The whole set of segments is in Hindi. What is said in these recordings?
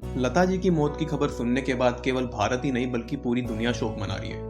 लता जी की मौत की खबर सुनने के बाद केवल भारत ही नहीं बल्कि पूरी दुनिया शोक मना रही है।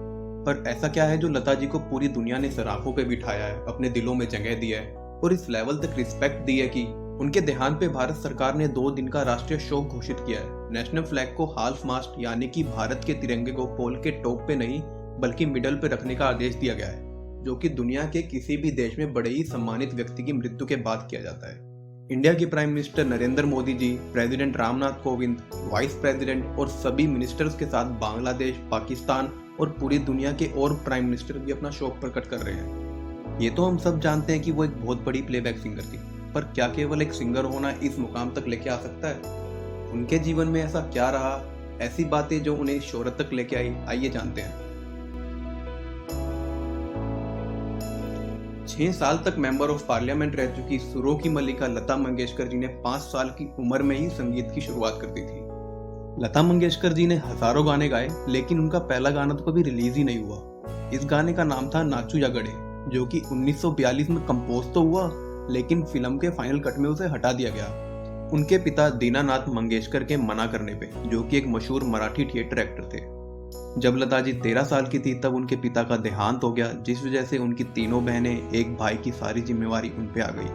पर ऐसा क्या है जो लता जी को पूरी दुनिया ने सराखों पे बिठाया है, अपने दिलों में जगह दी है और इस लेवल तक रिस्पेक्ट दी है कि उनके देहांत पे भारत सरकार ने 2 दिन का राष्ट्रीय शोक घोषित किया है। नेशनल फ्लैग को हाल्फ मास्ट यानी कि भारत के तिरंगे को पोल के टॉप पे नहीं बल्कि मिडल पे रखने का आदेश दिया गया है, जो कि दुनिया के किसी भी देश में बड़े ही सम्मानित व्यक्ति की मृत्यु के बाद किया जाता है। इंडिया के prime minister Narendra Modi ji, president Ramnath Kovind, vice president और सभी मिनिस्टर्स के साथ बांग्लादेश, पाकिस्तान और पूरी दुनिया के और प्राइम मिनिस्टर भी अपना शोक प्रकट कर रहे हैं। ये तो हम सब जानते हैं कि वो एक बहुत बड़ी प्लेबैक सिंगर थी, पर क्या केवल एक सिंगर होना इस मुकाम तक लेके आ सकता है? उनके जीवन में ऐसा क्या रहा, ऐसी बातें जो उन्हें शोहरत तक लेके आई, आइए जानते हैं। 6 साल तक मेंबर ऑफ पार्लियामेंट रह चुकी सुरों की मल्लिका लता मंगेशकर जी ने 5 साल की उम्र में ही संगीत की शुरुआत कर दी थी। लता मंगेशकर जी ने हजारों गाने गाए, लेकिन उनका पहला गाना तो कभी रिलीज ही नहीं हुआ। इस गाने का नाम था नाचू या गड़े, जो कि 1942 में कंपोज तो हुआ, लेकिन फिल्म के फाइनल कट में उसे हटा दिया गया उनके पिता दीनानाथ मंगेशकर के मना करने पे, जो कि एक मशहूर मराठी थिएटर एक्टर थे। जब लता जी 13 साल की थी तब उनके पिता का देहांत हो गया, जिस वजह से उनकी तीनों बहनें, एक भाई की सारी जिम्मेवारी उन पे आ गई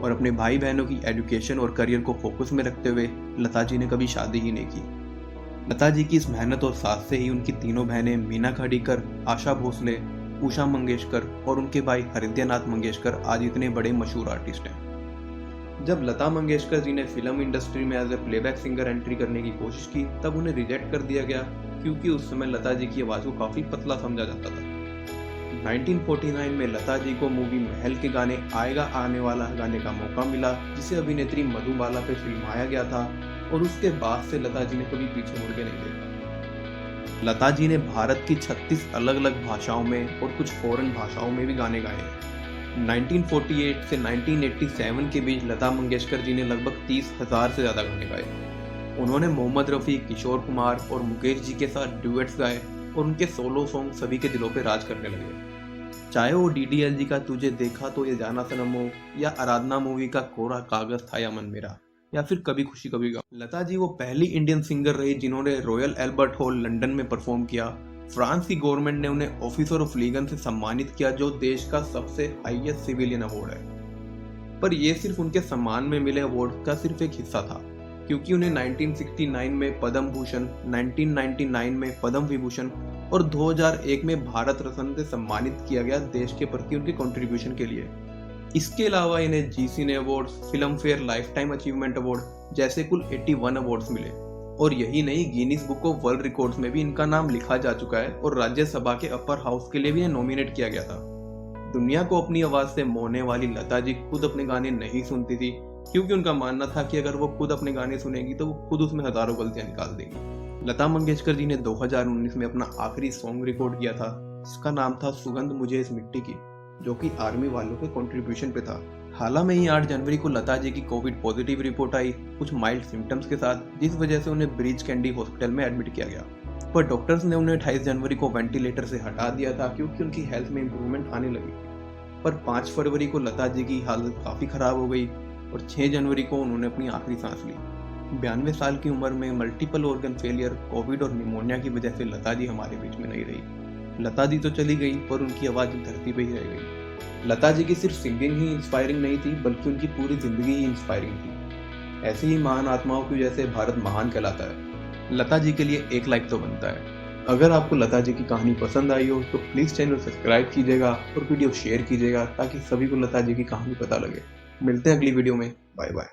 और अपने भाई बहनों की एजुकेशन और करियर को फोकस में रखते हुए लता जी ने कभी शादी ही नहीं की। लता जी की इस मेहनत और साथ से ही उनकी तीनों बहनें मीना खाड़ीकर, आशा भोसले, उषा मंगेशकर और उनके भाई हरिद्रनाथ मंगेशकर आज इतने बड़े मशहूर आर्टिस्ट हैं। जब लता मंगेशकर जी ने फिल्म इंडस्ट्री में as a playback singer entry करने की कोशिश की तब उन्हें रिजेक्ट कर दिया गया, क्योंकि उस समय लता जी की आवाज को काफी पतला समझा जाता था। 1949 में लता जी को मूवी महल के गाने आएगा आने वाला गाने का मौका मिला, जिसे अभिनेत्री मधुबाला पे फिल्माया गया था और उसके बाद से लता जी ने कभी पीछे मुड़ के नहीं देखा। लता जी ने भारत की 36 अलग अलग भाषाओं में और कुछ फॉरेन भाषाओं में भी गाने गाए हैं। 1948 से 1987 के बीच लता मंगेशकर जी ने लगभग 30,000 से ज्यादा गाने गाए। उन्होंने मोहम्मद रफ़ी, किशोर कुमार और मुकेश जी के साथ ड्यूएट्स गाए और उनके सोलो सॉन्ग सभी के दिलों पे राज करने लगे। चाहे वो DDLJ का तुझे देखा तो ये जाना सनम हो, या आराधना मूवी का कोरा कागज था या मन मेरा, या फिर कभी खुशी कभी गम। लता जी वो पहली इंडियन सिंगर रही जिन्होंने रॉयल एल्बर्ट हॉल लंदन में परफॉर्म किया। फ्रांस की गवर्नमेंट ने उन्हें ऑफिसर ऑफ लीगन से सम्मानित किया, जो देश का सबसे हाईएस्ट सिविलियन अवार्ड है। पर यह सिर्फ उनके सम्मान में मिले अवार्ड का सिर्फ एक हिस्सा था, क्योंकि उन्हें 1969 में पद्म भूषण, 1999 में पद्म विभूषण और 2001 में भारत रत्न से सम्मानित किया गया देश के प्रति उनके कंट्रीब्यूशन के लिए। इसके अलावा इन्हें Zee cine awards, Filmfare lifetime achievement award जैसे कुल 81 अवार्ड्स मिले। और यही नहीं, Guinness book of world records में भी इनका नाम लिखा जा चुका है और राज्यसभा के अपर हाउस के लिए भी इन्हें नॉमिनेट किया गया था। दुनिया को अपनी आवाज से मोहने वाली लता जी खुद अपने गाने नहीं सुनती थी, क्योंकि उनका मानना था कि अगर वो खुद अपने गाने सुनेगी तो वो खुद उसमें हजारों गलतियां निकाल देगी। लता मंगेशकर जी ने 2019 में अपना आखिरी सॉन्ग रिकॉर्ड किया था, जिसका नाम था सुगंध मुझे इस मिट्टी की, जो कि आर्मी वालों के कंट्रीब्यूशन पे था। हाल में ही 8 जनवरी को लता जी की कोविड पॉजिटिव रिपोर्ट आई, कुछ माइल्ड सिम्टम्स के साथ, जिस वजह से उन्हें ब्रीच कैंडी हॉस्पिटल में एडमिट किया गया। पर डॉक्टर्स ने उन्हें 28 जनवरी को वेंटिलेटर से हटा दिया था, क्योंकि उनकी हेल्थ में इंप्रूवमेंट आने लगी। पर 5 फरवरी को लता जी की हालत काफी खराब हो गई और 6 जनवरी को उन्होंने अपनी आखिरी सांस ली। 92 साल की उम्र में मल्टीपल ऑर्गन फेलियर, कोविड और निमोनिया की वजह से लता जी हमारे बीच में नहीं रही। लता जी तो चली गई, पर उनकी आवाज धरती पे ही रह गई। लता जी की सिर्फ सिंगिंग ही इंस्पायरिंग नहीं थी, बल्कि उनकी पूरी जिंदगी ही इंस्पायरिंग थी। ऐसी ही महान आत्माओं की वजह से भारत महान कहलाता है। लता जी के लिए एक लाइक तो बनता है। अगर आपको लता जी की कहानी पसंद आई हो तो प्लीज चैनल सब्सक्राइब कीजिएगा और वीडियो शेयर कीजिएगा, ताकि सभी को लता जी की कहानी पता लगे। मिलते हैं अगली वीडियो में। Bye bye.